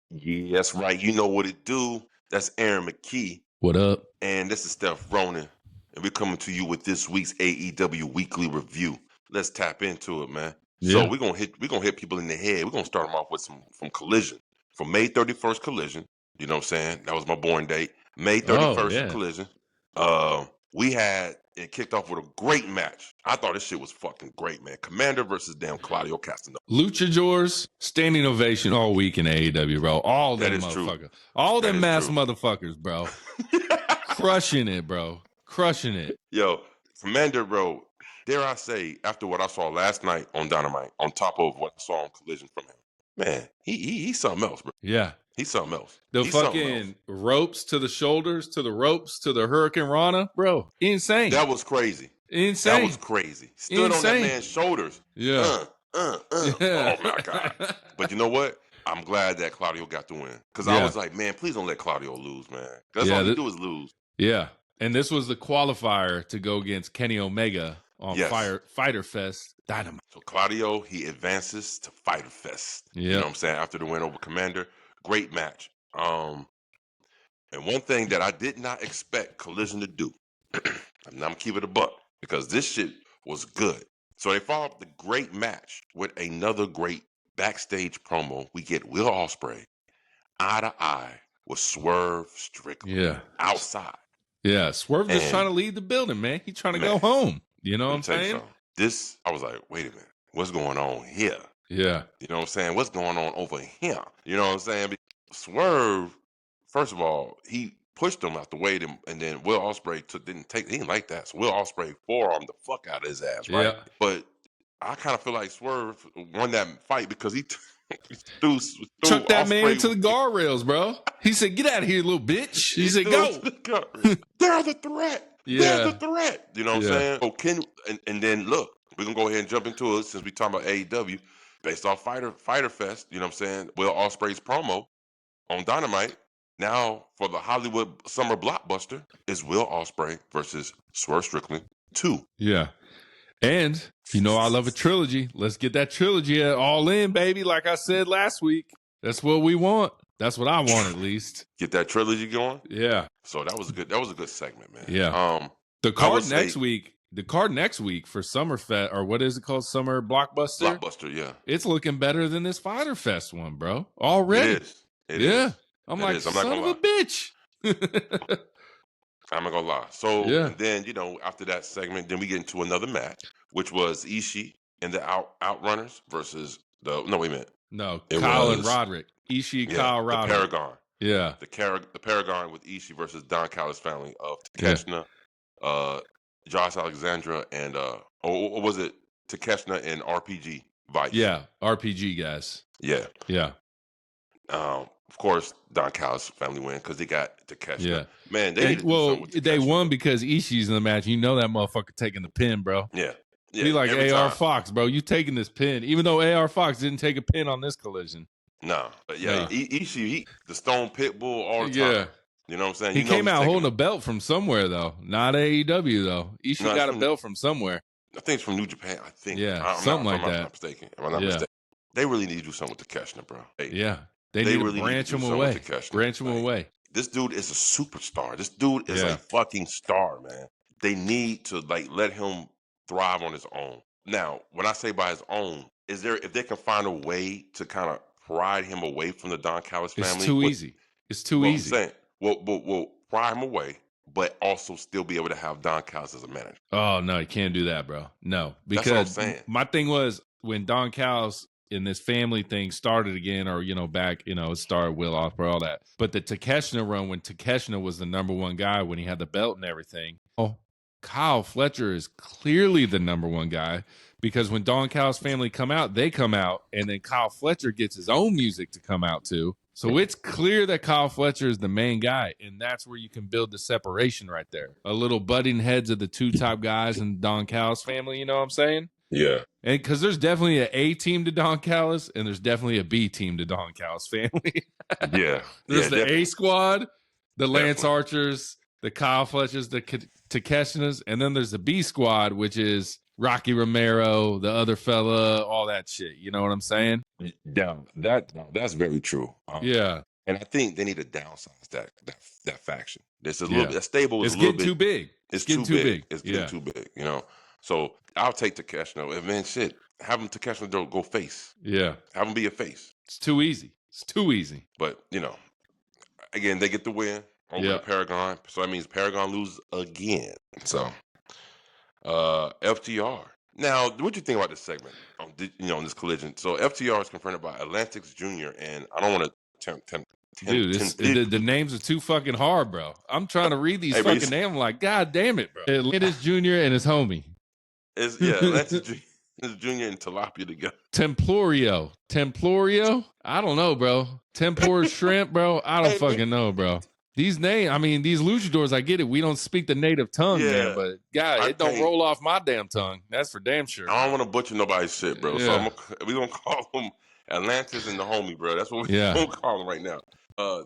Yeah, that's right. You know what it do. That's Aaron McKee. What up? And this is Steph Ronan. And we're coming to you with this week's AEW weekly review. Let's tap into it, man. Yeah. So we're gonna hit people in the head. We're gonna start them off with some from Collision. From May 31st Collision. You know what I'm saying? That was my born date. May 31st Collision. We had it kicked off with a great match. I thought this shit was fucking great, man. Commander versus damn Claudio Castagnoli. Luchadors, standing ovation all week in AEW, bro. All them motherfuckers. True. All them mass motherfuckers, bro. Crushing it, bro. Crushing it. Yo, Commander, bro, dare I say, after what I saw last night on Dynamite, on top of what I saw on Collision from him, man, he's something else, bro. Yeah. He's something else. He's fucking ropes to the shoulders, to the ropes, to the Hurricane Rana, bro. Insane. That was crazy. Insane. That was crazy. Stood on that man's shoulders. Yeah. Yeah. Oh, my God. But you know what? I'm glad that Claudio got the win. Because I was like, man, please don't let Claudio lose, man. That's all he do is lose. Yeah. And this was the qualifier to go against Kenny Omega on Fighter Fest Dynamite. So Claudio, he advances to Fighter Fest. Yeah. You know what I'm saying? After the win over Commander. Great match. And one thing that I did not expect Collision to do, I'm going to keep it a buck, because this shit was good. So they follow up the great match with another great backstage promo. We get Will Ospreay eye to eye with Swerve Strickland outside. Yeah, Swerve just trying to leave the building, man. He's trying to go home. You know what I'm saying? This, I was like, wait a minute. What's going on here? Yeah. You know what I'm saying? What's going on over here? You know what I'm saying? Swerve, first of all, he pushed him out the way, and then Will Ospreay he didn't like that. So Will Ospreay forearmed the fuck out of his ass, right? Yeah. But I kind of feel like Swerve won that fight because he threw took that Ospreay man into the guardrails, bro. He said, "Get out of here, little bitch." He said, "Go." They're the threat. Yeah. They're the threat. You know what I'm saying? So and then look, we're gonna go ahead and jump into it since we talking about AEW. Based off Fighter Fest, you know what I'm saying? Will Ospreay's promo on Dynamite. Now, for the Hollywood Summer Blockbuster, is Will Ospreay versus Swerve Strickland 2. Yeah. And, you know, I love a trilogy. Let's get that trilogy all in, baby. Like I said last week, that's what we want. That's what I want, at least. Get that trilogy going? Yeah. So that was a good segment, man. Yeah. The card next week for Summer Fest, or what is it called? Summer Blockbuster? Blockbuster, yeah. It's looking better than this Fighter Fest one, bro. Already. It is. I'm like, son of a bitch. I'm not gonna lie. So and then, you know, after that segment, then we get into another match, which was Ishii and the Outrunners versus Kyle and Roderick. Ishii, Kyle, Roderick. The Paragon. Yeah. The Paragon with Ishii versus Don Callis family of Takeshita, Josh Alexandra, and or was it Takeshita and RPG Vice? Yeah, RPG guys. Yeah. Yeah. Of course, Don Callis family win because they got Takeshita. Yeah. Man, they won because Ishii's in the match. You know that motherfucker taking the pin, bro. Yeah. Be like AR Fox, bro. You taking this pin, even though AR Fox didn't take a pin on this collision. No, but Ishii, the Stone Pitbull all the time. Yeah. You know what I'm saying? He came out holding a belt from somewhere, though. Not AEW, though. Ishii got a belt from somewhere. I think it's from New Japan, I think. Yeah, something like that. I'm not mistaken. They really need to do something with Takeshita, bro. They need to branch him away. Branch him away. This dude is a superstar. This dude is a fucking star, man. They need to let him thrive on his own. Now, when I say by his own, if they can find a way to kind of pry him away from the Don Callis family? It's too easy. It's too easy. I'm saying, we'll pry him away, but also still be able to have Don Callis as a manager. Oh, no, you can't do that, bro. No, because that's what I'm saying. My thing was when Don Callis and this family thing started again, or, back, it started Will Ospreay, all that. But the Takeshita run, when Takeshita was the number one guy, when he had the belt and everything, Kyle Fletcher is clearly the number one guy, because when Don Callis family come out, they come out, and then Kyle Fletcher gets his own music to come out too. So it's clear that Kyle Fletcher is the main guy, and that's where you can build the separation right there. A little butting heads of the two top guys in Don Callis family, you know what I'm saying? Yeah. And because there's definitely an A team to Don Callis, and there's definitely a B team to Don Callis family. Yeah. There's the A squad, the Lance Archers, the Kyle Fletchers, the Takeshitas, and then there's the B squad, which is Rocky Romero, the other fella, all that shit. You know what I'm saying? Yeah, that's very true. Yeah. And I think they need to downsize that faction. This is a Yeah. little bit. That stable is It's a little getting too bit. big. It's getting too too big. big. It's getting too big. You know. So I'll take Takeshita. And then shit, have him Takeshita go face. Yeah. Have him be a face. It's too easy. It's too easy. But you know, again, they get the win over the Paragon. So that means Paragon lose again. So, FTR. Now, what do you think about this segment? On this collision. So FTR is confronted by Atlantis Jr. And I don't want to Dude, the names are too fucking hard, bro. I'm trying to read these fucking names. I'm like, God damn it, bro. Atlantis Jr. and his homie. Atlantis Jr. and Tilapia together. Templorio. I don't know, bro. Tempura shrimp, bro. I don't fucking know, bro. These names, I mean, these luchadors, I get it. We don't speak the native tongue, man, but God, it don't roll off my damn tongue. That's for damn sure. I don't want to butcher nobody's shit, bro. So we're going to call them Atlantis and the homie, bro. That's what we're going to call them right now.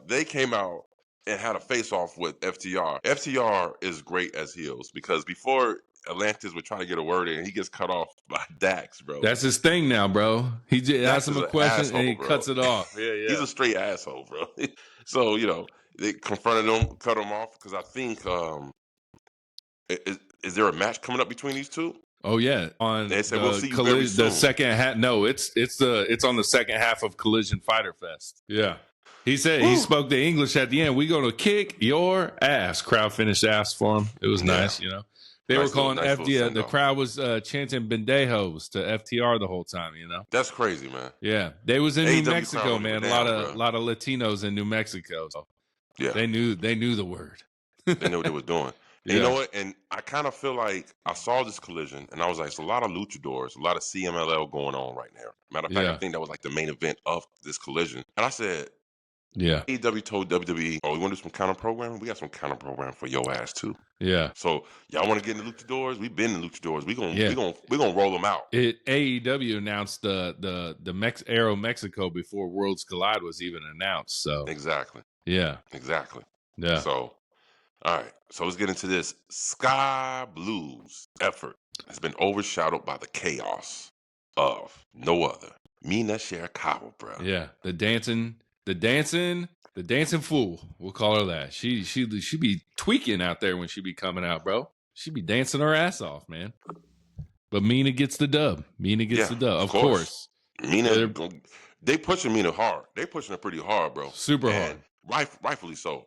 They came out and had a face-off with FTR. FTR is great as heels because before Atlantis would try to get a word in, he gets cut off by Dax, bro. That's his thing now, bro. He just asks him a question and he cuts it off. Yeah. He's a straight asshole, bro. So, you know, they confronted him, cut him off because I think is there a match coming up between these two? Oh yeah, on they said we'll see you very soon. The second half. No, it's on the second half of Collision Fighter Fest. Yeah, he said he spoke the English at the end. We gonna kick your ass. Crowd finished ass for him. It was nice, you know. They were calling FTR. The crowd was chanting "Bendejos" to FTR the whole time. You know, that's crazy, man. Yeah, they was in New AEW Mexico, man. A lot of Latinos in New Mexico. So yeah, they knew the word. They knew what they was doing. Yeah. You know what? And I kind of feel like I saw this collision, and I was like, "It's a lot of luchadors, a lot of CMLL going on right now." Matter of fact, I think that was like the main event of this collision. And I said, "Yeah." AEW told WWE, "Oh, you want to do some counter programming? We got some counter programming for your ass too." Yeah. So y'all want to get in the luchadors? We've been in the luchadors. We gonna roll them out. AEW announced the Aero Mexico before Worlds Collide was even announced. So exactly. Yeah. Exactly. Yeah. So. All right, so let's get into this. Sky Blue's effort has been overshadowed by the chaos of no other. Mina Shirokawa, bro. Yeah, the dancing fool. We'll call her that. She be tweaking out there when she be coming out, bro. She be dancing her ass off, man. But Mina gets the dub. Of course. Mina, they pushing Mina hard. They pushing her pretty hard, bro. Super hard. Rightfully so.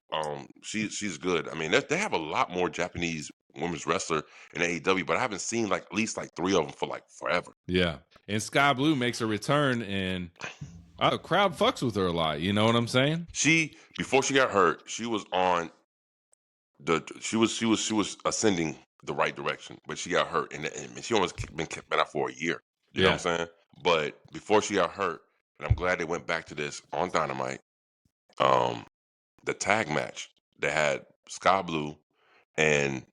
She's good. I mean, they have a lot more Japanese women's wrestler in AEW, but I haven't seen at least 3 of them for forever. Yeah, and Sky Blue makes a return, and the crowd fucks with her a lot. You know what I'm saying? Before she got hurt, she was on she was ascending the right direction, but she got hurt, and she almost been out for a year. You know what I'm saying? But before she got hurt, and I'm glad they went back to this on Dynamite. The tag match they had Sky Blue and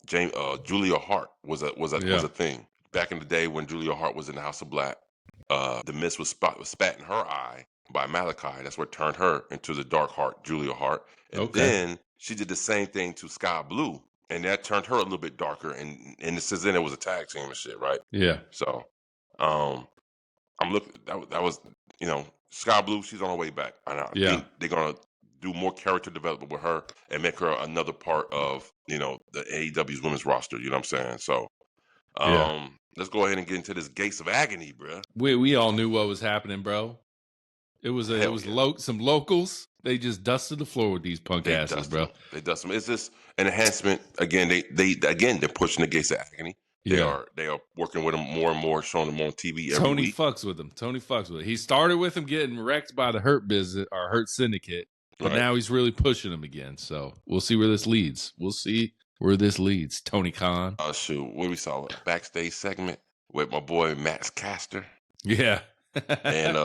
Julia Hart was a thing back in the day when Julia Hart was in the House of Black. The Miz was spat in her eye by Malachi. That's what turned her into the Dark Heart, Julia Hart. And then she did the same thing to Sky Blue, and that turned her a little bit darker. And since then it was a tag team and shit, right? Yeah. So, I'm looking. That was Sky Blue. She's on her way back. I think they're gonna do more character development with her and make her another part of the AEW's women's roster. You know what I'm saying? So, let's go ahead and get into this Gates of Agony, bro. We all knew what was happening, bro. It was some locals. They just dusted the floor with these punk asses, bro. They dust them. It's just an enhancement. Again, they're pushing the Gates of Agony. They are working with him more and more, showing them on TV every week. Fucks with him. Tony fucks with him. He started with him getting wrecked by the Hurt Syndicate, but now he's really pushing him again. So we'll see where this leads. Tony Khan. Shoot, what we saw a backstage segment with my boy Max Caster. Yeah. and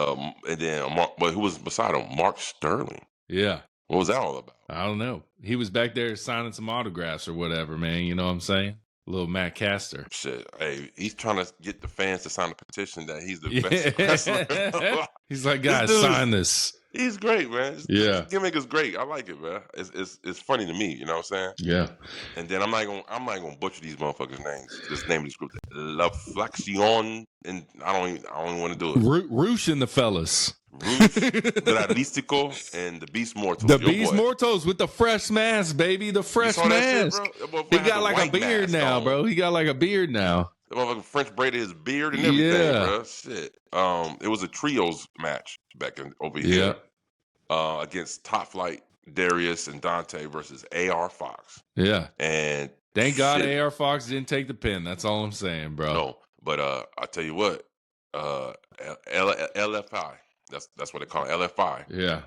then who was beside him? Mark Sterling. Yeah. What was that all about? I don't know. He was back there signing some autographs or whatever, man. You know what I'm saying? Little Matt Caster. Shit. Hey, he's trying to get the fans to sign a petition that he's the best wrestler. He's like, guys, sign this. He's great, man. This Yeah. gimmick is great. I like it, man. It's funny to me. You know what I'm saying? Yeah. And then I'm not gonna butcher these motherfuckers' names. This name of this group, La Flexion, and I don't even want to do it. Roosh and the fellas. Roosh, Mystico, and the Beast Mortals. The Beast Mortals with the fresh mask, baby. The fresh mask. He got like a beard now, bro. He got like a beard now. The motherfucking French braided his beard and everything, bro. Shit. It was a trios match back over here. Against Top Flight, Darius and Dante versus AR Fox. Yeah. And thank God AR Fox didn't take the pin. That's all I'm saying, bro. No, but I tell you what, LFI. That's what they call it, LFI. Yeah.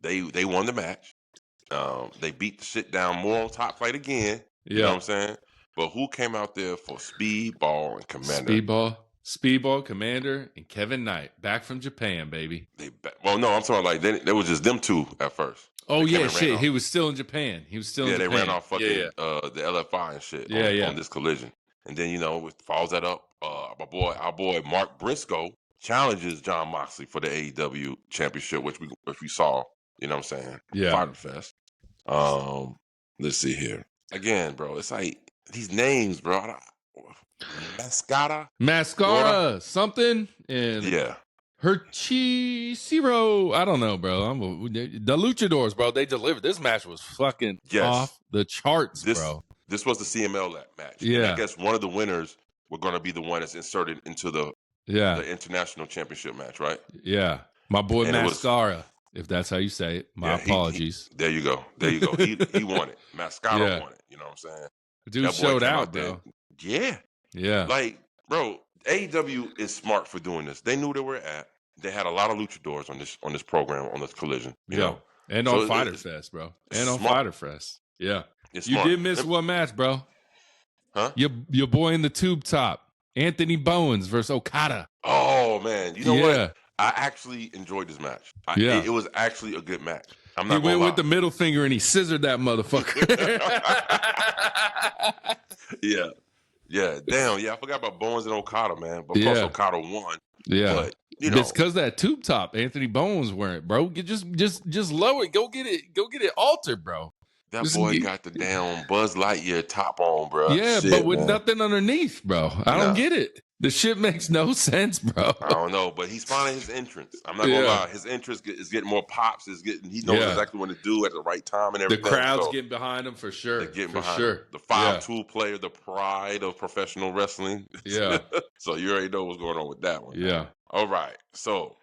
They won the match. They beat the shit down more on Top Flight again. You know what I'm saying? But who came out there for Speedball and Commander? Speedball, Commander, and Kevin Knight, back from Japan, baby. Well, no, I'm talking like they was just them two at first. Oh yeah, shit. He was still in Japan. He was still in Japan. Yeah, they ran off fucking the LFI and shit on this collision. And then, it follows that up. Our boy Mark Briscoe challenges John Moxley for the AEW championship, which we saw, you know what I'm saying? Yeah. Fighter Fest. Let's see here. Again, bro, it's like these names, bro. Mascara, something, and Hurt Syndicate. I don't know, bro. The Luchadors, bro. They delivered. This match was fucking off the charts, bro. This was the CML match. Yeah, and I guess one of the winners were going to be the one that's inserted into the international championship match, right? Yeah, my boy Mascara, if that's how you say it. My apologies. There you go. He won it. Mascara won it. You know what I'm saying? Dude showed out, bro. Yeah. Yeah. Like, bro, AEW is smart for doing this. They knew they were at. They had a lot of luchadors on this program, on this collision. You know? And on Fighter Fest, bro. And on Fighter Fest. Yeah. You did miss one match, bro. Huh? Your boy in the tube top, Anthony Bowens versus Okada. Oh, man. You know what? I actually enjoyed this match. It was actually a good match. I'm not gonna lie. With the middle finger and he scissored that motherfucker. Yeah. Yeah, damn. Yeah, I forgot about Bowens and Okada, man. But of course, Okada won. Yeah, but it's because that tube top Anthony Bowens wearing, bro. Just lower it. Go get it altered, bro. That boy got the damn Buzz Lightyear top on, bro. Yeah, shit, but with nothing underneath, bro. I don't get it. The shit makes no sense, bro. I don't know, but he's finding his entrance. I'm not gonna lie. His entrance is getting more pops. He knows exactly what to do at the right time and everything. The crowd's getting behind him for sure. They're getting behind him. The 5'2" player, the pride of professional wrestling. Yeah. So you already know what's going on with that one. Yeah. All right. So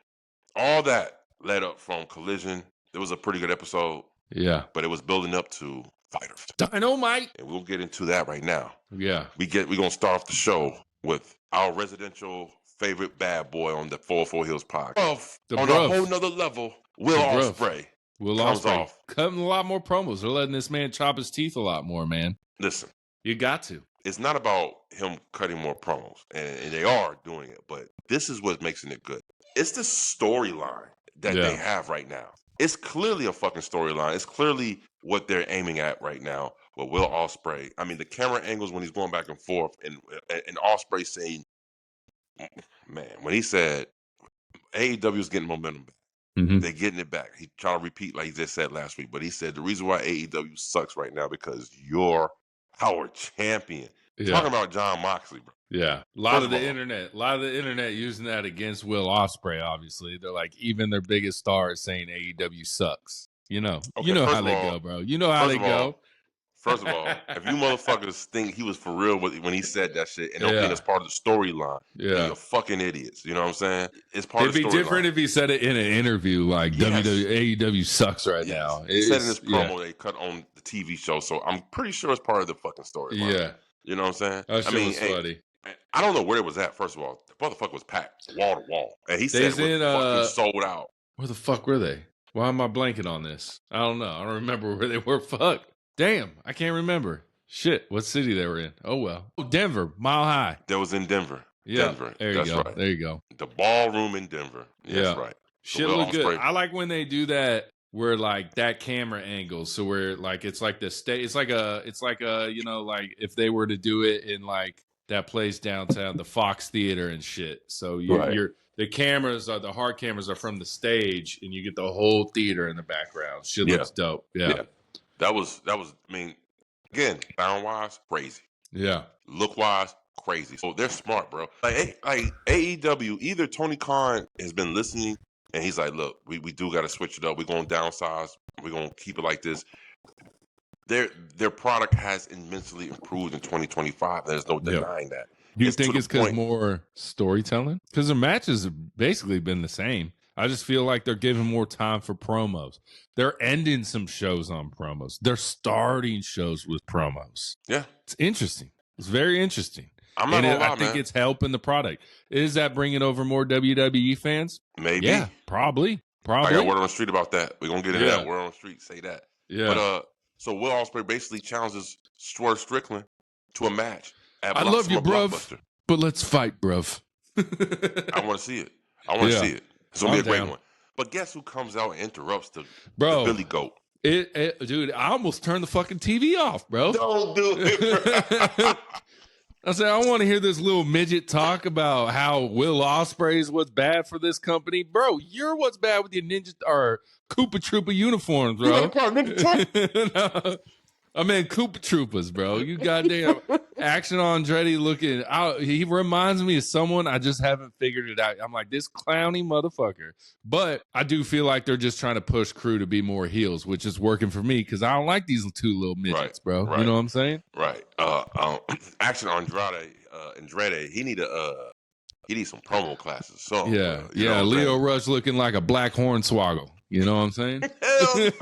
all that led up from Collision. It was a pretty good episode. Yeah. But it was building up to Fighter Fest. Dynamite. And we'll get into that right now. Yeah. We're gonna start off the show with our residential favorite bad boy on the 404 HEELZ podcast. On a whole nother level, Will Ospreay. Will Ospreay cutting a lot more promos. They're letting this man chop his teeth a lot more, man. Listen. You got to. It's not about him cutting more promos, and they are doing it, but this is what makes it good. It's the storyline that they have right now. It's clearly a fucking storyline. It's clearly what they're aiming at right now with Will Ospreay. I mean, the camera angles when he's going back and forth, and Ospreay saying, man, when he said AEW is getting momentum back, they're getting it back. He trying to repeat like he just said last week, but he said the reason why AEW sucks right now because you're our champion. Talking about John Moxley, bro. Yeah, a lot of the internet using that against Will Ospreay. Obviously, they're like even their biggest star is saying AEW sucks. You know how they go, bro. You know how they go. First of all, if you motherfuckers think he was for real when he said that shit and don't think it's part of the storyline, you're fucking idiots. You know what I'm saying? It's part of the storyline. It'd be different if he said it in an interview like AEW sucks right now. He said in this promo they cut on the TV show, so I'm pretty sure it's part of the fucking storyline. Yeah. You know what I'm saying? That shit was funny. I don't know where it was at, first of all. The motherfucker was packed wall to wall. And he said it was fucking sold out. Where the fuck were they? Why am I blanking on this? I don't know. I don't remember where they were. Fuck. Damn. I can't remember. Shit. What city they were in. Oh, well. Oh, Denver. Mile High. That was in Denver. Yeah. Denver. There you go. Right. There you go. The ballroom in Denver. That's right. Shit look good. I like when they do that where like that camera angle. So where like it's like the state. It's like a like if they were to do it in like that plays downtown, the Fox Theater and shit. So Right. the hard cameras are from the stage, and you get the whole theater in the background. Shit Yeah. looks dope. Yeah. That was. I mean, again, sound wise, crazy. Yeah. Look wise, crazy. So they're smart, bro. Like AEW, either Tony Khan has been listening and he's like, look, we do got to switch it up. We're going to downsize. We're going to keep it like this. Their product has immensely improved in 2025. There's no denying that. Do you think it's because more storytelling? Because the matches have basically been the same. I just feel like they're giving more time for promos. They're ending some shows on promos. They're starting shows with promos. Yeah. It's interesting. It's very interesting. I think it's helping the product. Is that bringing over more WWE fans? Maybe. Yeah, probably. I got word on the street about that. We're going to get into that. Word on the street. Say that. Yeah. But so Will Ospreay basically challenges Swerve Strickland to a match. I love you, bruv. But let's fight, bruv. I want to see it. I want to see it. It's going to be a great one. But guess who comes out and interrupts the Billy Goat? Dude, I almost turned the fucking TV off, bro. Don't do it. I said, I want to hear this little midget talk about how Will Ospreay is what's bad for this company. Bro, you're what's bad with your Ninja or Koopa Troopa uniforms, bro. You got a Ninja No, I mean, Koopa Troopas, bro. You goddamn Action Andretti looking out. He reminds me of someone. I just haven't figured it out. I'm like, this clowny motherfucker. But I do feel like they're just trying to push crew to be more heels, which is working for me because I don't like these two little midgets, bro. Right. You know what I'm saying? Right. Action Andrade, he needs some promo classes. So yeah. Leo Rush looking like a black hornswoggle. You know what I'm saying? He's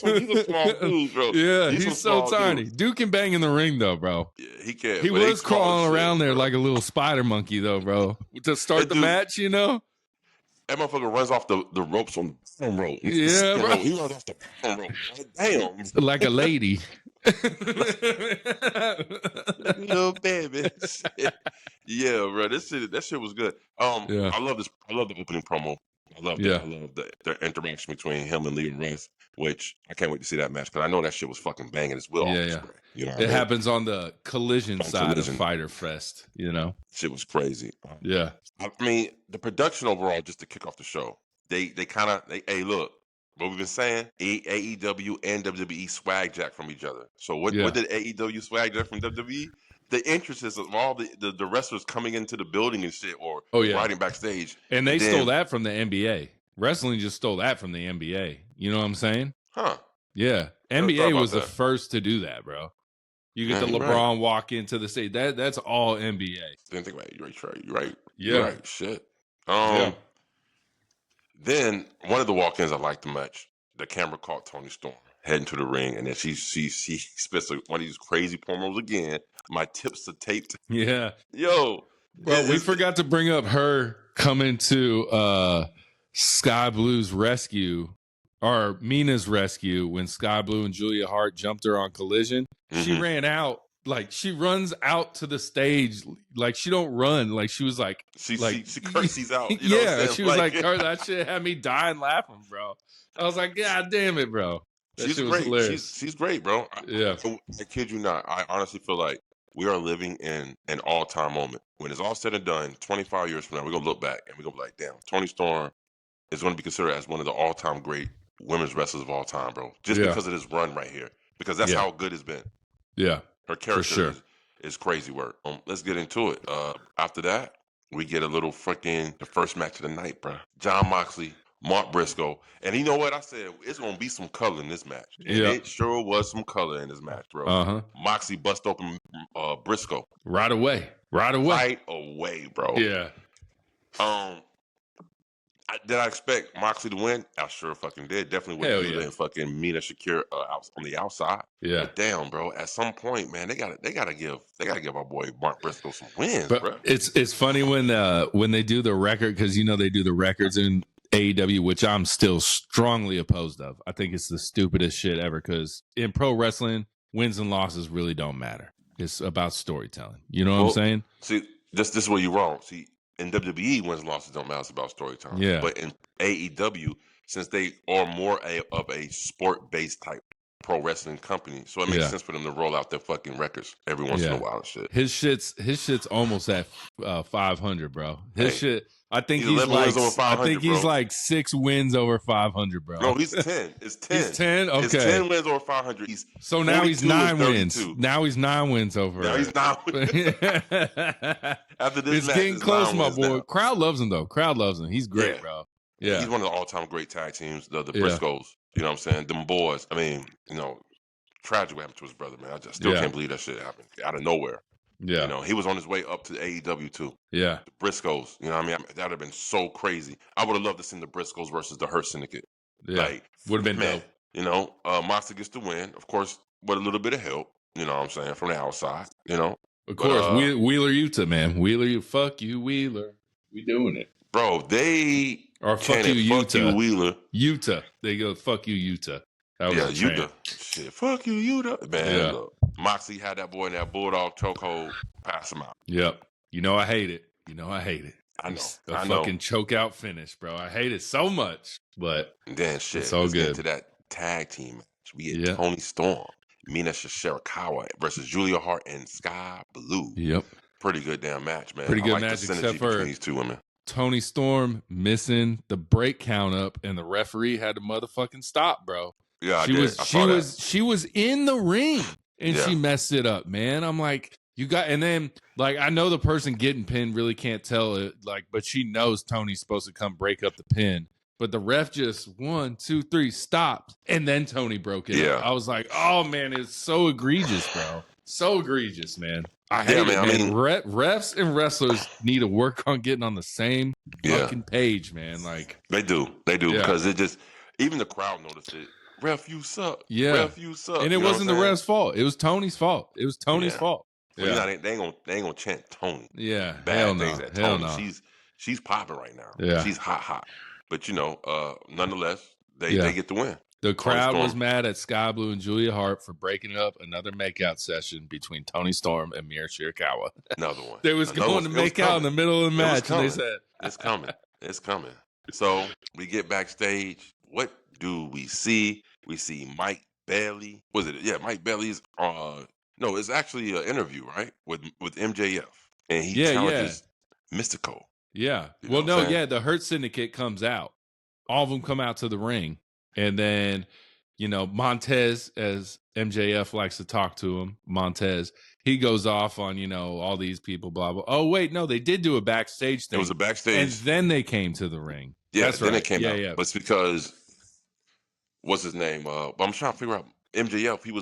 a small dude, bro. Yeah, he's so tiny. Dude can bang in the ring, though, bro. Yeah, he can. He was crawling around there like a little spider monkey, though, bro. To start the match, you know? That motherfucker runs off the ropes on the bottom rope. Yeah, bro. He runs off the bottom rope. Damn. Like a lady. Little baby. Yeah, bro. That shit was good. I love this. I love the opening promo. I love that. I love the interaction between him and Leo Rush, which I can't wait to see that match because I know that shit was fucking banging as well. Yeah. You know, it happens on the collision side of Fyter Fest. You know, shit was crazy. Yeah. I mean, the production overall, just to kick off the show, they hey, look, what we've been saying, AEW and WWE swag jack from each other. So what did AEW swag jack from WWE? The interests of all the wrestlers coming into the building and shit, or riding backstage. And they stole that from the NBA. Wrestling just stole that from the NBA. You know what I'm saying? Huh. Yeah. NBA was the first to do that, bro. You get the LeBron walk into the stage. That's all NBA. Didn't think about it. You're right. Yeah. You're right. Shit. Then one of the walk-ins I liked the match. The camera caught Toni Storm heading to the ring, and then she spits one of these crazy promos again. My tips are taped. Yeah. Yo. Bro, we forgot to bring up her coming to Sky Blue's rescue, or Mina's rescue, when Sky Blue and Julia Hart jumped her on Collision. Mm-hmm. She ran out. Like, she runs out to the stage. Like, she don't run. Like, she was like... She curtsies out. You know what I'm saying? She was like that shit had me dying laughing, bro. I was like, God damn it, bro. She's great. She's great, bro. Yeah. I kid you not. I honestly feel like we are living in an all-time moment. When it's all said and done, 25 years from now, we're going to look back and we're going to be like, damn, Toni Storm is going to be considered as one of the all-time great women's wrestlers of all time, bro. Just because of this run right here. Because that's how good it's been. Yeah. Her character is crazy work. Let's get into it. After that, we get a little the first match of the night, bro. Jon Moxley, Mark Briscoe. And you know what? I said, it's going to be some color in this match. And it sure was some color in this match, bro. Uh-huh. Moxley bust open Briscoe. Right away, bro. Yeah. Did I expect Moxley to win? I sure fucking did. Definitely would have than fucking Mina Shakira on the outside. Yeah. But damn, bro. At some point, man, they gotta give our boy Mark Briscoe some wins, bro. It's funny when they do the record, because they do the records in AEW, which I'm still strongly opposed of. I think it's the stupidest shit ever, because in pro wrestling, wins and losses really don't matter. It's about storytelling. You know what I'm saying? See, this is where you're wrong. See, in WWE, wins and losses don't matter. It's about storytelling. Yeah. But in AEW, since they are more of a sport-based type pro wrestling company, so it makes sense for them to roll out their fucking records every once in a while and shit. His shit's almost at 500, bro. His shit. I think he's 11 like wins over 500, I think he's bro. like 6 wins over 500, bro. No, he's 10. It's 10. He's 10. Okay, it's 10 wins over 500. So now he's 9 wins. Now he's 9 wins over. Now he's 9 wins. After this it's match, getting close, my boy. Now. Crowd loves him though. Crowd loves him. He's great, bro. Yeah, he's one of the all-time great tag teams. The Briscoes. You know what I'm saying? Them boys. I mean, tragic what happened to his brother, man. I just still can't believe that shit happened out of nowhere. Yeah. He was on his way up to AEW too. Yeah. The Briscoes. You know what I mean? That would have been so crazy. I would have loved to see the Briscoes versus the Hurt Syndicate. Yeah. Like, would have been dope. Moxley gets the win, of course, with a little bit of help, you know what I'm saying, from the outside, Of course. Wheeler Utah, man. Wheeler, fuck you, Wheeler. We doing it. Bro, they or fuck you, Utah. Fuck you, Wheeler. Utah. They go, fuck you, Utah. Utah. Shit, fuck you, Utah. Man, look. Moxley had that boy in that bulldog chokehold, pass him out. Yep. I hate it. I know. A fucking choke out finish, bro. I hate it so much. But then shit. It's all let's good. Get to that tag team match. We get Toni Storm, Mina Shirokawa versus Julia Hart and Sky Blue. Yep. Pretty good damn match, man. Pretty good like match, the synergy except for between these two women. Toni Storm missing the break count up, and the referee had to motherfucking stop, bro. Yeah, she was in the ring and she messed it up, man. I'm like, and then like I know the person getting pinned really can't tell it, like, but she knows Tony's supposed to come break up the pin. But the ref just 1, 2, 3 stopped, and then Toni broke it up. I was like, oh man, it's so egregious, bro. So egregious, man. I hate it, man. I mean, refs and wrestlers need to work on getting on the same fucking page, man. Like they do because it just even the crowd noticed it. Ref, you suck. Yeah. Ref, you suck. And it wasn't the ref's fault. It was Tony's fault. It was Tony's fault. Well, they ain't gonna chant Toni. Yeah. Bad things at Toni. No. She's popping right now. Yeah. She's hot. But nonetheless, they get the win. The crowd was mad at Sky Blue and Julia Hart for breaking up another makeout session between Toni Storm and Mina Shirokawa. Another one. They was going to make out in the middle of the match, and they said, "It's coming. It's coming." So we get backstage. What do we see? We see Mike Bailey. Was it? Yeah, Mike Bailey's. No, it's actually an interview, right? With MJF, and he challenges Mystico. Yeah. The Hurt Syndicate comes out. All of them come out to the ring, and then Montez, as MJF likes to talk to him, Montez, he goes off on all these people, blah blah. Oh wait, no, they did do a backstage thing. It was a backstage, and then they came to the ring. Yeah, that's then right. It came out. Yeah. But it's because. What's his name? I'm trying to figure out MJF. He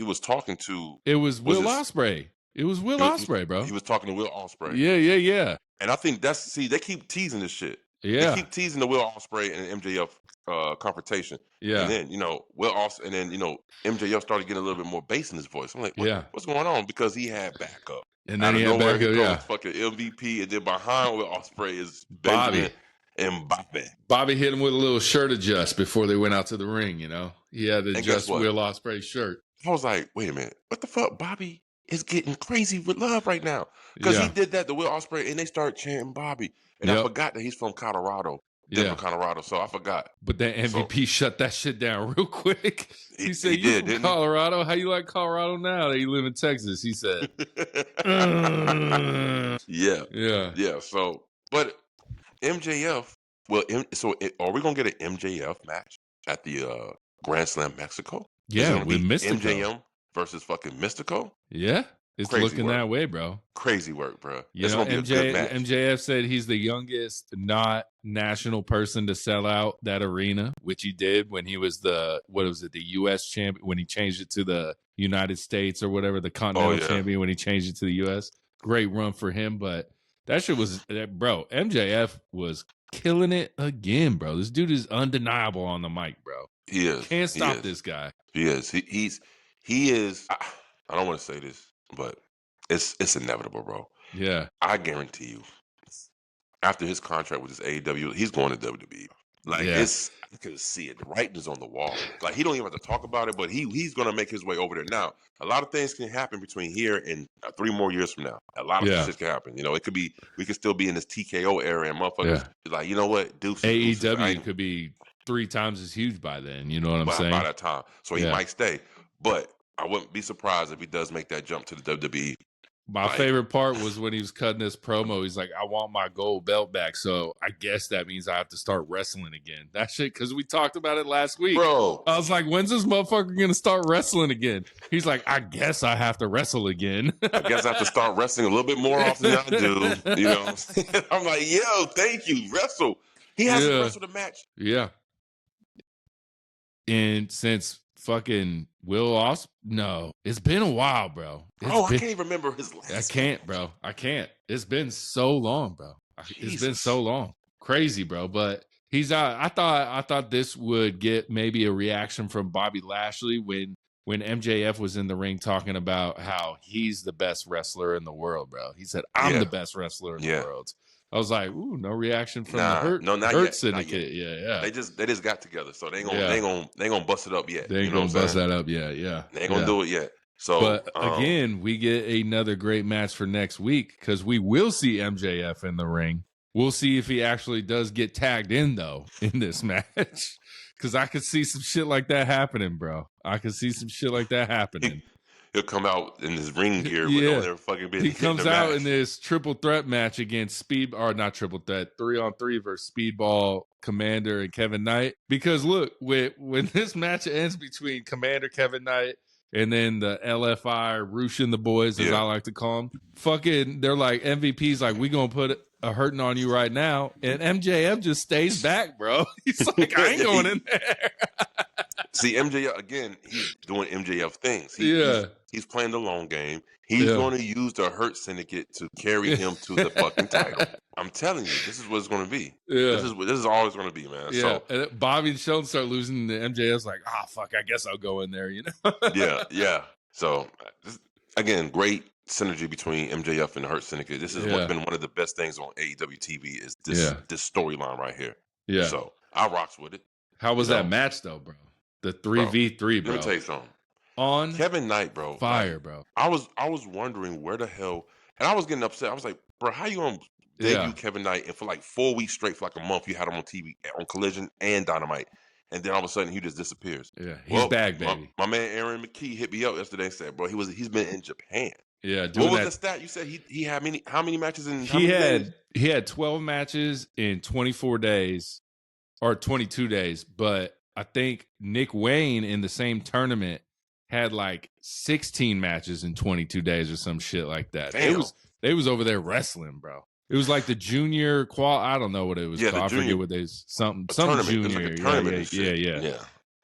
was talking to. It was Will Ospreay. It was Will Ospreay, bro. He was talking to Will Ospreay. Yeah. And I think they keep teasing this shit. Yeah. They keep teasing the Will Ospreay and MJF confrontation. Yeah. And then Will Ospreay, and then MJF started getting a little bit more bass in his voice. I'm like, what's going on? Because he had backup. And then he had backup. Fucking MVP, and then behind Will Ospreay is Benjamin. And Bobby hit him with a little shirt adjust before they went out to the ring, He had to adjust Will Ospreay's shirt. I was like, wait a minute. What the fuck? Bobby is getting crazy with love right now. Because he did that to Will Ospreay, and they started chanting Bobby. And I forgot that he's from Colorado. Denver, Colorado. So I forgot. But then MVP shut that shit down real quick. He said, "You from Colorado? How you like Colorado now that you live in Texas?" He said. Yeah. So, but MJF. Well, are we gonna get an MJF match at the Grand Slam Mexico? Yeah, with Mystico. MJM versus fucking Mystico. Yeah, it's crazy looking that way, bro. Crazy work, bro. It's gonna be a good match. MJF said he's the youngest not national person to sell out that arena, which he did when he was the U.S. champion, when he changed it to the United States or whatever, the Continental champion when he changed it to the U.S. Great run for him, but that shit was, bro, MJF was killing it again, bro. This dude is undeniable on the mic, bro. He is. Can't stop this guy. He is. He is. I don't want to say this, but it's inevitable, bro. Yeah. I guarantee you, after his contract with this AEW, he's going to WWE. Like, I can see it. The writing is on the wall. Like, he don't even have to talk about it, but he's going to make his way over there. Now, a lot of things can happen between here and 3 more years from now. A lot of shit can happen. It could be, we could still be in this TKO era and motherfuckers like, you know what? Deuces, AEW could be 3 times as huge by then. You know what I'm by saying? that time. So he might stay. But I wouldn't be surprised if he does make that jump to the WWE. My favorite part was when he was cutting this promo. He's like, I want my gold belt back. So I guess that means I have to start wrestling again. That shit, because we talked about it last week. Bro. I was like, when's this motherfucker going to start wrestling again? He's like, I guess I have to wrestle again. I guess I have to start wrestling a little bit more often than I do. You know, I'm like, yo, thank you, wrestle. He hasn't wrestled a match. Yeah. And since fucking Will Ospreay, no, it's been a while, bro. I can't even remember his last. I can't, bro. I can't. It's been so long, bro. It's been so long. Crazy, bro. But he's out. I thought this would get maybe a reaction from Bobby Lashley when MJF was in the ring talking about how he's the best wrestler in the world, bro. He said, I'm the best wrestler in the world. I was like, ooh, no reaction from the Hurt Syndicate. Yeah. They just got together, so they ain't gonna bust it up yet. They ain't gonna bust that up yet. Yeah, they ain't gonna do it yet. So, but again, we get another great match for next week because we will see MJF in the ring. We'll see if he actually does get tagged in though in this match because I could see some shit like that happening, bro. I could see some shit like that happening. He'll come out in his ring gear. Yeah, he comes out in this triple threat match against not triple threat, 3-on-3 versus Speedball, Commander, and Kevin Knight. Because look, when this match ends between Commander, Kevin Knight, and then the LFI, Roosh and the boys, as I like to call them, fucking, they're like, MVP's like, we gonna put a hurting on you right now. And MJF just stays back, bro. He's like, I ain't going in there. See, MJF, again, he's doing MJF things. He's playing the long game. He's going to use the Hurt Syndicate to carry him to the fucking title. I'm telling you, this is what it's going to be. Yeah. This is always going to be, man. Yeah. So, and Bobby and Sheldon start losing. The MJF's like, fuck, I guess I'll go in there, you know? Yeah. So, again, great synergy between MJF and the Hurt Syndicate. This has been one of the best things on AEW TV is this storyline right here. Yeah. So, I rocks with it. How was that match, though, bro? The 3v3, bro. Let me tell you something. On Kevin Knight, bro. Fire, bro. I was wondering where the hell, and I was getting upset. I was like, bro, how you gonna debut Kevin Knight and for like 4 weeks straight for like a month you had him on TV on Collision and Dynamite, and then all of a sudden he just disappears. Yeah, he's back, baby. My man Aaron McKee hit me up yesterday and said, bro, he's been in Japan. Yeah, what was the stat? You said he had how many matches in? He had 12 matches in 24 days or 22 days, but I think Nick Wayne in the same tournament had like 16 matches in 22 days or some shit like that. They was over there wrestling, bro. It was like the junior I don't know what it was called. I forget what they something junior. Like yeah.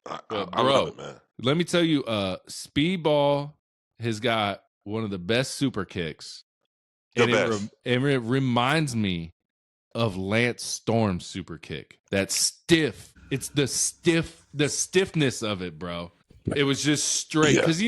I love it, man. Let me tell you, Speedball has got one of the best super kicks. It reminds me of Lance Storm's super kick. That stiff. It's the stiffness of it, bro. It was just straight. Because,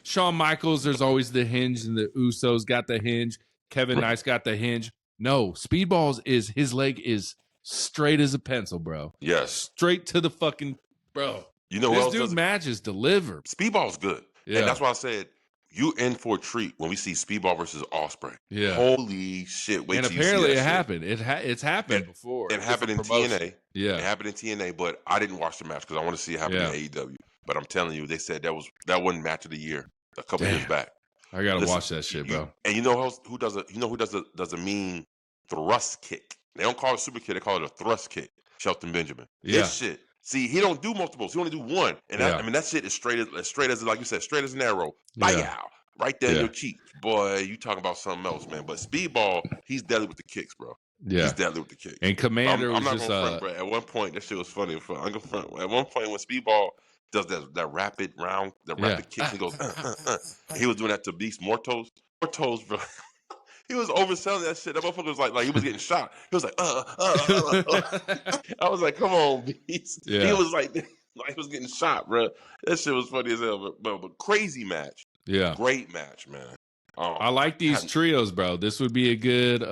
Shawn Michaels, there's always the hinge, and the Usos got the hinge. Kevin Knight's got the hinge. No, Speedball's his leg is straight as a pencil, bro. Yes. Straight to the fucking, bro. You know what else? This dude's matches deliver. Speedball's good. Yeah. And that's why I said, you in for a treat when we see Speedball versus Ospreay. Yeah. Holy shit. Wait and apparently it happened. It's happened before. It happened in TNA. Yeah. It happened in TNA, but I didn't watch the match because I want to see it happen in AEW. But I'm telling you, they said that wasn't match of the year a couple years back. I gotta watch that shit, bro. And you know who does a mean thrust kick? They don't call it a super kick, they call it a thrust kick. Shelton Benjamin. Yeah. His shit. See, he don't do multiples. He only do one. And that shit is straight as like you said, straight as an arrow. Right there in your cheek. Boy, you talking about something else, man. But Speedball, he's deadly with the kicks, bro. Yeah. He's deadly with the kicks. And Commander I'm not gonna front, bro. At one point, that shit was funny. At one point when Speedball does that rapid round, kicks, he goes, He was doing that to Beast Mortos, bro. He was overselling that shit. That motherfucker was like he was getting shot. He was like, I was like, come on, Beast. Yeah. He was like he was getting shot, bro. That shit was funny as hell. But crazy match. Yeah. Great match, man. I like these trios, bro. This would be a good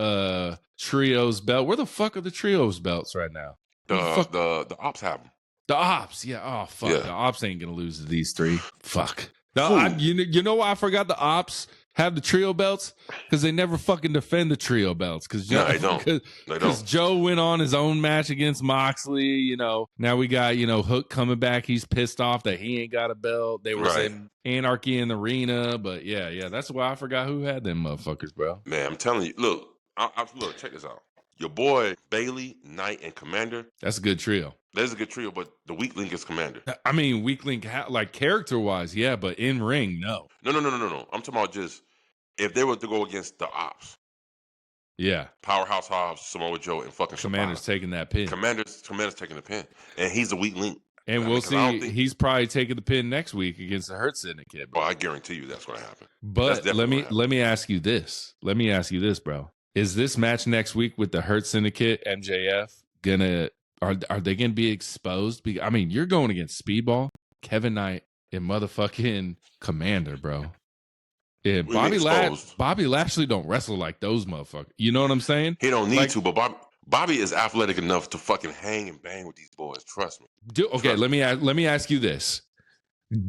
trios belt. Where the fuck are the trios belts right now? The Ops have them. The Ops, yeah. Oh, fuck. Yeah. The Ops ain't going to lose to these three. Fuck. You know why I forgot the Ops have the trio belts? Because they never fucking defend the trio belts. No, they don't. Because Joe went on his own match against Moxley. You know, now we got, you know, Hook coming back. He's pissed off that he ain't got a belt. They were saying Anarchy in the arena. But yeah, that's why I forgot who had them motherfuckers, bro. Man, I'm telling you. Look, look, check this out. Your boy Bailey, Knight, and Commander. That's a good trio. That's a good trio, but the weak link is Commander. I mean, weak link, like character-wise, yeah, but in ring, no. No. I'm talking about just if they were to go against the Ops. Yeah. Powerhouse Hobbs, Samoa Joe, and fucking Commander's Shibata. taking that pin. Commander's taking the pin. And he's a weak link. And we'll see. He's probably taking the pin next week against the Hurt Syndicate. Well, I guarantee you that's going to happen. But let me ask you this. Let me ask you this, bro. Is this match next week with the Hurt Syndicate, MJF, are they gonna be exposed? I mean, you're going against Speedball, Kevin Knight, and motherfucking Commander, bro. Yeah, Bobby Lashley don't wrestle like those motherfuckers. You know what I'm saying? He don't need to, but Bobby is athletic enough to fucking hang and bang with these boys. Trust me. Let me ask you this.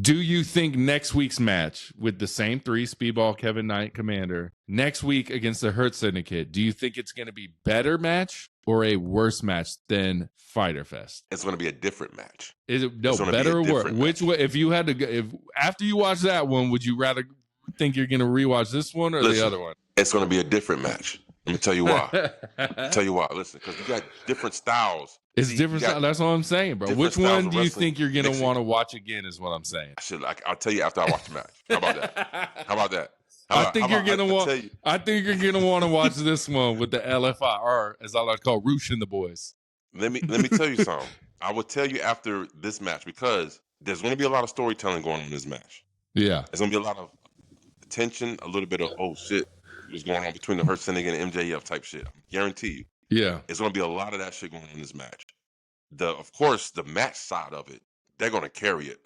Do you think next week's match with the same three, Speedball, Kevin Knight, Commander, next week against the Hurt Syndicate, do you think it's going to be better match or a worse match than Fyter Fest? It's going to be a different match. Is it better or worse? Which way? If you had to, if after you watch that one, would you rather think you're going to rewatch this one or the other one? It's going to be a different match. Let me tell you why. Listen, because you got different styles. It's different. That's what I'm saying, bro. Which one do you think you're going to want to watch again is what I'm saying. I'll tell you after I watch the match. How about that? I think you're going to want to watch this one with the LFI, or as I like to call Roosh and the boys. Let me tell you something. I will tell you after this match because there's going to be a lot of storytelling going on in this match. Yeah. There's going to be a lot of tension, a little bit of, oh, shit, what's going on between the Hurt Syndicate and MJF type shit. I guarantee you. Yeah. It's going to be a lot of that shit going on in this match. Of course, the match side of it, they're going to carry it,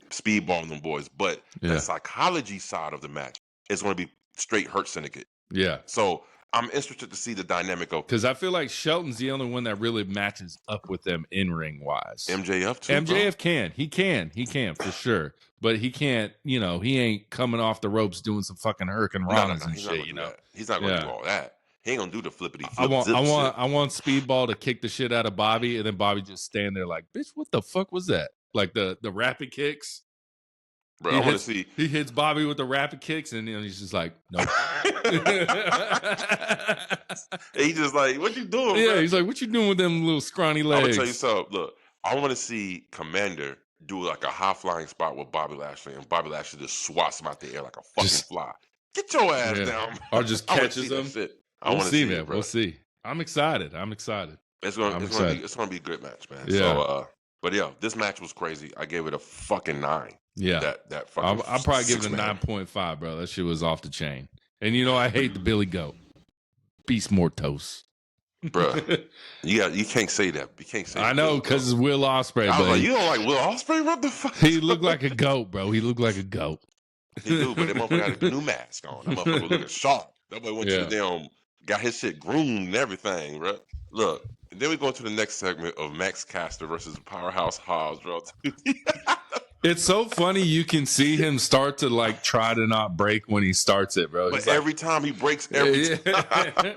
Speedball and them boys. But the psychology side of the match is going to be straight Hurt Syndicate. Yeah. So I'm interested to see the dynamic of... Because I feel like Shelton's the only one that really matches up with them in-ring wise. MJF too, MJF can. He can for sure. But he can't, you know, he ain't coming off the ropes doing some fucking hurricane runners and shit, you know. He's not going to do all that. He ain't gonna do the flippity flip. I want Speedball to kick the shit out of Bobby, and then Bobby just stand there like, bitch, what the fuck was that? Like the rapid kicks. Bro, I want to see. He hits Bobby with the rapid kicks, and he's just like, nope. He's just like, what you doing? Yeah, bro? He's like, what you doing with them little scrawny legs? I'm gonna tell you something. Look, I want to see Commander do like a high flying spot with Bobby Lashley, and Bobby Lashley just swats him out the air like a fucking fly. Get your ass down, or just catches him. We'll see, man. We'll see. I'm excited. It's gonna be a good match, man. Yeah. So, but yeah, this match was crazy. I gave it a fucking 9. Yeah. That fucking. I'll probably give it a 9.5, bro. That shit was off the chain. And you know, I hate the Billy Goat. Beast Mortos. Bro, you can't say that. You can't say. I know, because it's Will Ospreay. I was like, you don't like Will Ospreay? What the fuck? He looked like a goat, bro. He looked like a goat. He do, but that motherfucker got a new mask on. That motherfucker looking sharp. That boy went to the damn. Got his shit groomed and everything, bro. Look, and then we go to the next segment of Max Caster versus Powerhouse Hobbs, bro. It's so funny. You can see him start to like try to not break when he starts it, bro. But every time he breaks, every time.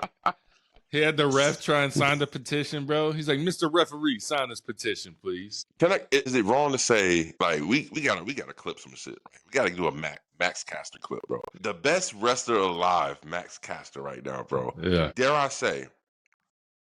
He had the ref try and sign the petition, bro. He's like, Mr. Referee, sign this petition, please. Is it wrong to say like we gotta clip some shit? Right? We gotta do a Max Caster clip, bro. The best wrestler alive, Max Caster, right now, bro. Yeah. Dare I say?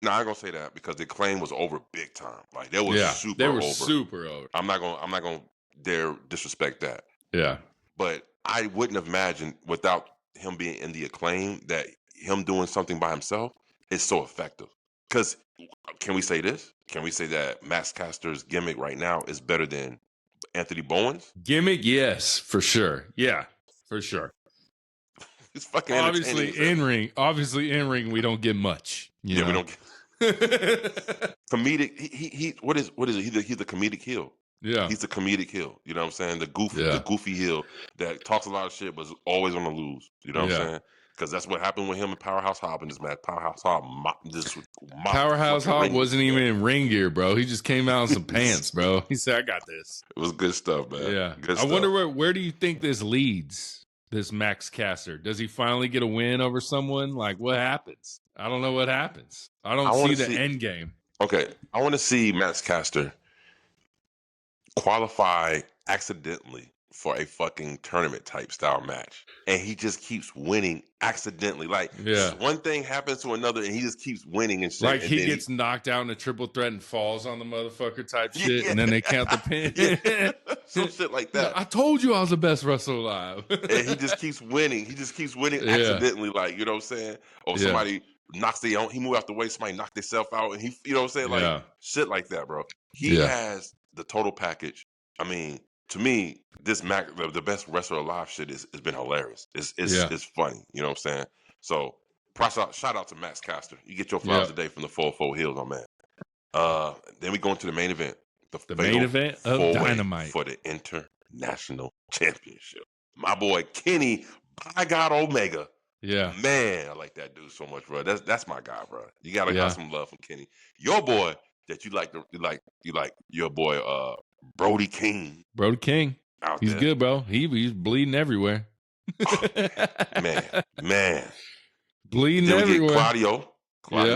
No, I ain't gonna say that because the claim was over big time. Like they were super over. I'm not gonna dare disrespect that. Yeah. But I wouldn't have imagined without him being in the Acclaim that him doing something by himself is so effective. Because can we say this? Can we say that Max Caster's gimmick right now is better than Anthony Bowen's gimmick? Yes, for sure. Yeah, for sure. It's fucking obviously in ring. We don't get much. You know? We don't. Comedic. He. What is it? He's the comedic heel. Yeah, he's the comedic heel. You know what I'm saying? The goofy heel that talks a lot of shit, but is always on the loose. You know what I'm saying? Because that's what happened with him and Powerhouse Hobb in this match. Powerhouse Hobb mopped Powerhouse Hobb ring. wasn't even in ring gear, bro. He just came out in some pants, bro. He said, "I got this." It was good stuff, man. Yeah. Good I wonder where do you think this leads? This Max Caster. Does he finally get a win over someone? Like, what happens? I don't know what happens. I don't see the end game. Okay, I want to see Max Caster qualify accidentally for a fucking tournament type style match, and he just keeps winning accidentally. Like, one thing happens to another, and he just keeps winning and shit. Like, and he gets knocked out in a triple threat and falls on the motherfucker type shit, and then they count the pin. Some shit like that. I told you I was the best wrestler alive. And he just keeps winning. He just keeps winning accidentally, like, you know what I'm saying? Or somebody knocks he moved out the way, somebody knocked themselves out, and he, you know what I'm saying? Like, shit like that, bro. He has the total package. I mean, to me, this the best wrestler alive shit has been hilarious. It's funny, you know what I'm saying? So, shout out to Max Caster. You get your flowers today from the 4-4 HEELZ on man. Then we go into the main event. The main event of Dynamite for the International Championship. My boy Kenny, by God Omega. Yeah, man, I like that dude so much, bro. That's my guy, bro. You gotta have some love from Kenny. Your boy that you like your boy Brody King. Brody King. He's good, bro. He's bleeding everywhere. man. Bleeding everywhere. Claudio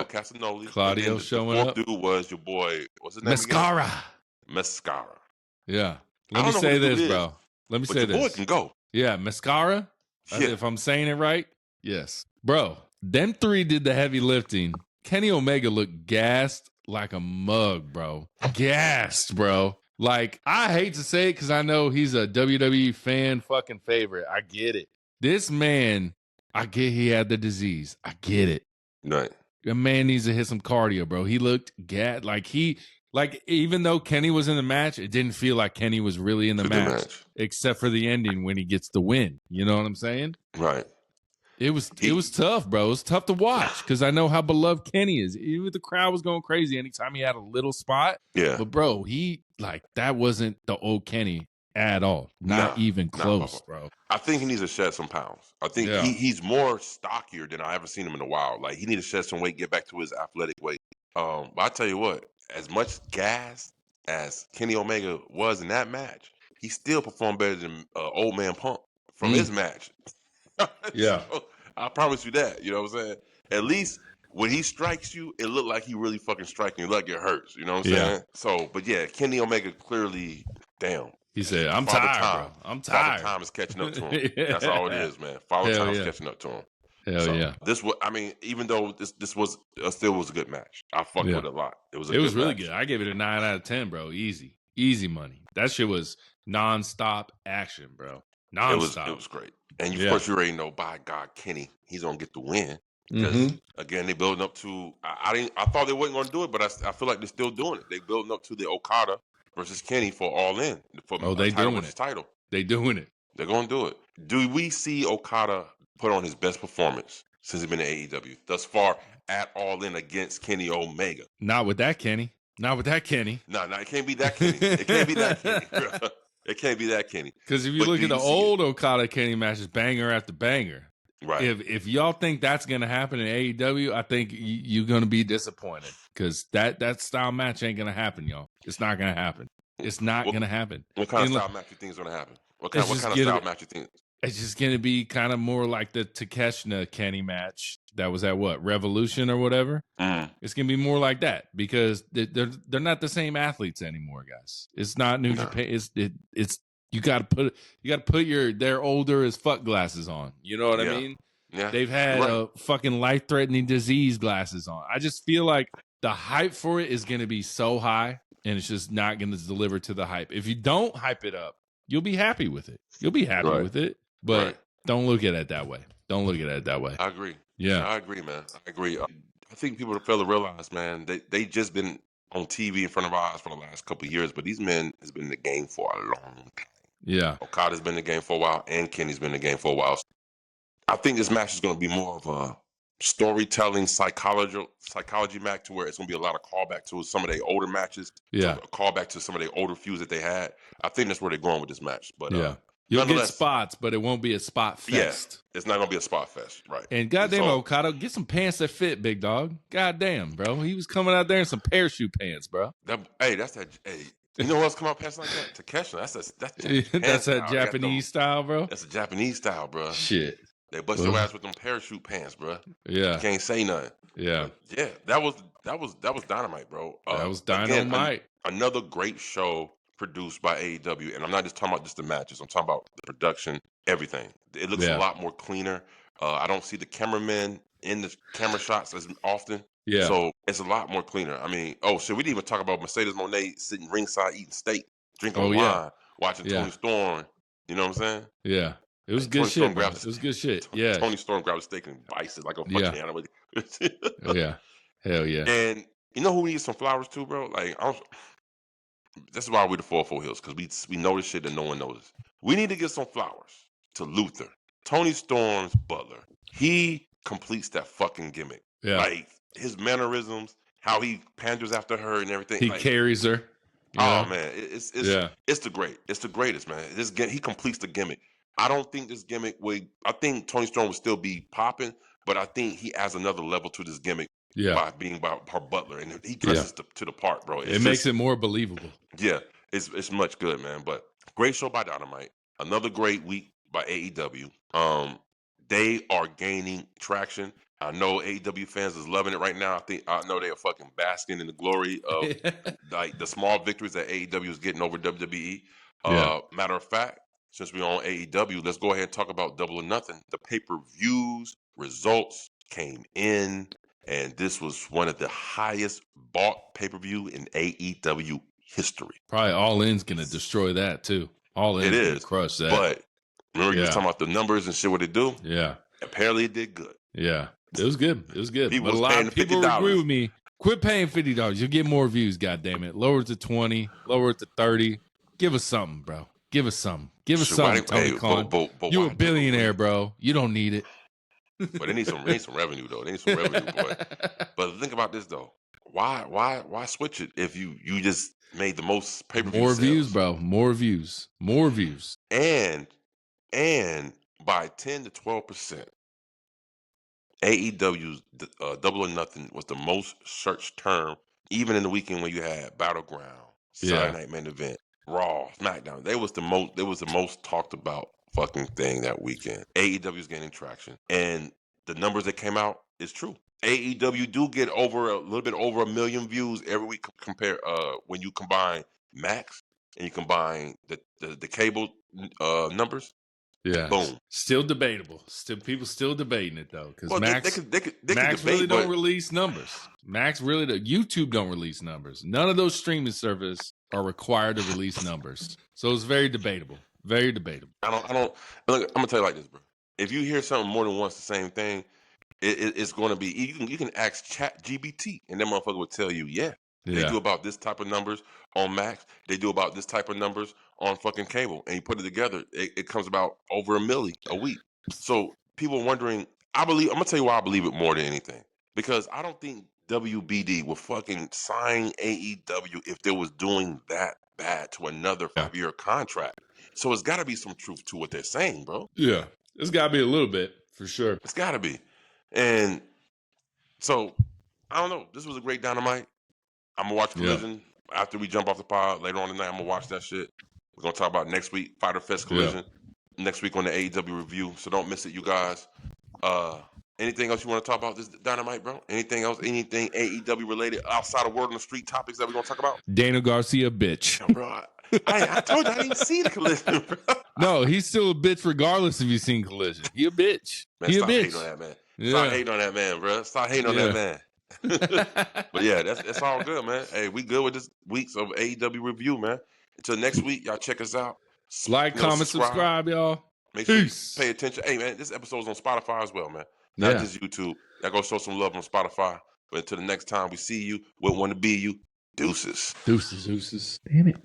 Castagnoli. Claudio showing up. The fourth dude was your boy, what's his name Mascara. Again? Mascara. Yeah. Let me say this, bro. Let me say this. Your boy can go. Yeah, Mascara. If I'm saying it right. Yes. Bro, them three did the heavy lifting. Kenny Omega looked gassed like a mug, bro. Gassed, bro. Like, I hate to say it because I know he's a WWE fan fucking favorite. I get it. This man, I get he had the disease. I get it. Right. The man needs to hit some cardio, bro. He looked gassed. Like, even though Kenny was in the match, it didn't feel like Kenny was really in the match. Except for the ending when he gets the win. You know what I'm saying? Right. It was tough, bro. It was tough to watch because I know how beloved Kenny is. Even the crowd was going crazy anytime he had a little spot. Yeah. But, bro, that wasn't the old Kenny at all. Not even close, bro. I think he needs to shed some pounds. I think he's more stockier than I ever seen him in a while. Like, he needs to shed some weight, get back to his athletic weight. But I tell you what, as much gas as Kenny Omega was in that match, he still performed better than Old Man Punk from his match. Yeah. So, I promise you that. You know what I'm saying? At least when he strikes you, it looked like he really fucking striking you, like it hurts. You know what I'm saying? So, but yeah, Kenny Omega clearly, damn. He said, I'm tired, bro. I'm tired. Father Time is catching up to him. That's all it is, man. Father Time is catching up to him. Hell yeah. This was, I mean, even though this was still was a good match. I fucked with it a lot. It was really match. good. I gave it a 9 out of 10, bro. Easy money. That shit was nonstop action, bro. Nonstop. It was great. And of course, you already know, by God, Kenny, he's gonna get the win. Because again, they building up to. I thought they weren't gonna do it, but I feel like they're still doing it. They building up to the Okada versus Kenny for All In. They doing it. Title. They doing it. They're gonna do it. Do we see Okada put on his best performance since he's been in AEW thus far at All In against Kenny Omega? Not with that Kenny. No, it can't be that Kenny. It can't be that Kenny. It can't be that Kenny. Because if you look at the old Okada Kenny matches, banger after banger. Right. If y'all think that's gonna happen in AEW, I think you're gonna be disappointed. Because that style match ain't gonna happen, y'all. It's not gonna happen. It's not gonna happen. What kind of style match you think is gonna happen? What kind of style match you think? It's just gonna be kind of more like the Takeshita Kenny match that was at Revolution or whatever. It's gonna be more like that because they're not the same athletes anymore, guys. It's not New Japan. It's you gotta put their older as fuck glasses on. You know what I mean? Yeah. They've had fucking life threatening disease glasses on. I just feel like the hype for it is gonna be so high, and it's just not gonna deliver to the hype. If you don't hype it up, you'll be happy with it. You'll be happy with it. But don't look at it that way. I agree. Yeah. I agree, man. I agree. I think people fail to realize, man, they just been on TV in front of our eyes for the last couple of years, but these men has been in the game for a long time. Yeah. Okada's been in the game for a while, and Kenny's been in the game for a while. I think this match is going to be more of a storytelling psychology match to where it's going to be a lot of callback to some of their older matches. Yeah. A callback to some of their older feuds that they had. I think that's where they're going with this match. But You'll get nonetheless, spots, but it won't be a spot fest. Yeah, it's not gonna be a spot fest, right? And goddamn, Okada, get some pants that fit, big dog. Goddamn, bro. He was coming out there in some parachute pants, bro. You know what's come out pants like that? Takeshita. That's that Japanese style, bro. That's a Japanese style, bro. Shit. They bust your ass with them parachute pants, bro. Yeah. You can't say nothing. Yeah. But yeah, that was Dynamite, bro. That was Dynamite. Again, another great show produced by AEW, and I'm not just talking about just the matches. I'm talking about the production, everything. It looks a lot more cleaner. I don't see the cameramen in the camera shots as often. Yeah. So it's a lot more cleaner. I mean, we didn't even talk about Mercedes Moné sitting ringside eating steak, drinking wine, watching Toni Storm. You know what I'm saying? Yeah. It was good shit. It was good shit. Yeah. Toni Storm grabbed a steak and bites it like a fucking animal. Yeah. Hell yeah. And you know who needs some flowers too, bro? Like, that's why we're the 4-4 Heels, because we notice shit that no one noticed. We need to get some flowers to Luther, Toni Storm's butler. He completes that fucking gimmick. Yeah. Like, his mannerisms, how he panders after her and everything. He carries her. Oh man, it's the greatest, man. He completes the gimmick. I don't think this gimmick I think Toni Storm would still be popping, but I think he adds another level to this gimmick by being her butler, and he dresses to the part, bro. It makes it more believable. Yeah, it's much good, man. But great show by Dynamite. Another great week by AEW. They are gaining traction. I know AEW fans is loving it right now. I know they are fucking basking in the glory of like the small victories that AEW is getting over WWE. Matter of fact, since we're on AEW, let's go ahead and talk about Double or Nothing. The pay-per-views results came in, and this was one of the highest bought pay-per-view in AEW history. Probably All In's gonna destroy that too. All In's gonna crush that. But remember, you were talking about the numbers and shit, what it do? Yeah. Apparently, it did good. Yeah. It was good. It was good. People but a lot of people $50. agree with me. Quit paying $50. You'll get more views, goddammit. Lower it to 20, lower it to 30. Give us something, bro. Give us something. Give us something, Tony Khan. You're a billionaire, bro. You don't need it. But they need some revenue, though. They need some revenue, boy. But think about this, though. Why switch it if you just made the most pay-per-view More sales? views, bro. More views. More views. And by 10 to 12%, AEW's Double or Nothing was the most searched term, even in the weekend when you had Battleground, Saturday Night Main Event, Raw, SmackDown. They was the most talked about fucking thing that weekend. AEW's gaining traction, and the numbers that came out is true. AEW do get a little bit over 1 million views every week. Compare when you combine Max and you combine the cable numbers. Yeah, boom. Still debatable. People still debating it though, because Max debate, really don't release numbers. YouTube don't release numbers. None of those streaming services are required to release numbers, so it's very debatable. Very debatable. I don't. Look, I'm gonna tell you like this, bro. If you hear something more than once the same thing, it's going to be. You can ask ChatGPT, and that motherfucker will tell you, they do about this type of numbers on Max. They do about this type of numbers on fucking cable, and you put it together, it comes about over 1 million a week. So people wondering, I'm gonna tell you why I believe it more than anything, because I don't think WBD would fucking sign AEW if they was doing that bad to another 5-year contract. So it's got to be some truth to what they're saying, bro. Yeah, it's got to be a little bit for sure. It's got to be, and so I don't know. This was a great Dynamite. I'm gonna watch Collision after we jump off the pod later on tonight. I'm gonna watch that shit. We're gonna talk about next week, Fighter Fest Collision. Next week on the AEW review, so don't miss it, you guys. Anything else you want to talk about this Dynamite, bro? Anything else? Anything AEW related outside of Word on the Street topics that we're gonna talk about? Daniel Garcia, bitch. Yeah, bro, I told you I didn't see the Collision, bro. No, he's still a bitch regardless if you've seen Collision. He a bitch. Man, he a stop bitch. Hating on that man. Stop hating on that man, bro. Stop hating on that man. But yeah, that's all good, man. Hey, we good with this week's of AEW review, man. Until next week, y'all check us out. Like, comment, subscribe, y'all. Make sure you pay attention. Hey, man, this episode's on Spotify as well, man. Not just YouTube. Y'all go show some love on Spotify. But until the next time we see you, we want to be you. Deuces. Deuces. Damn it.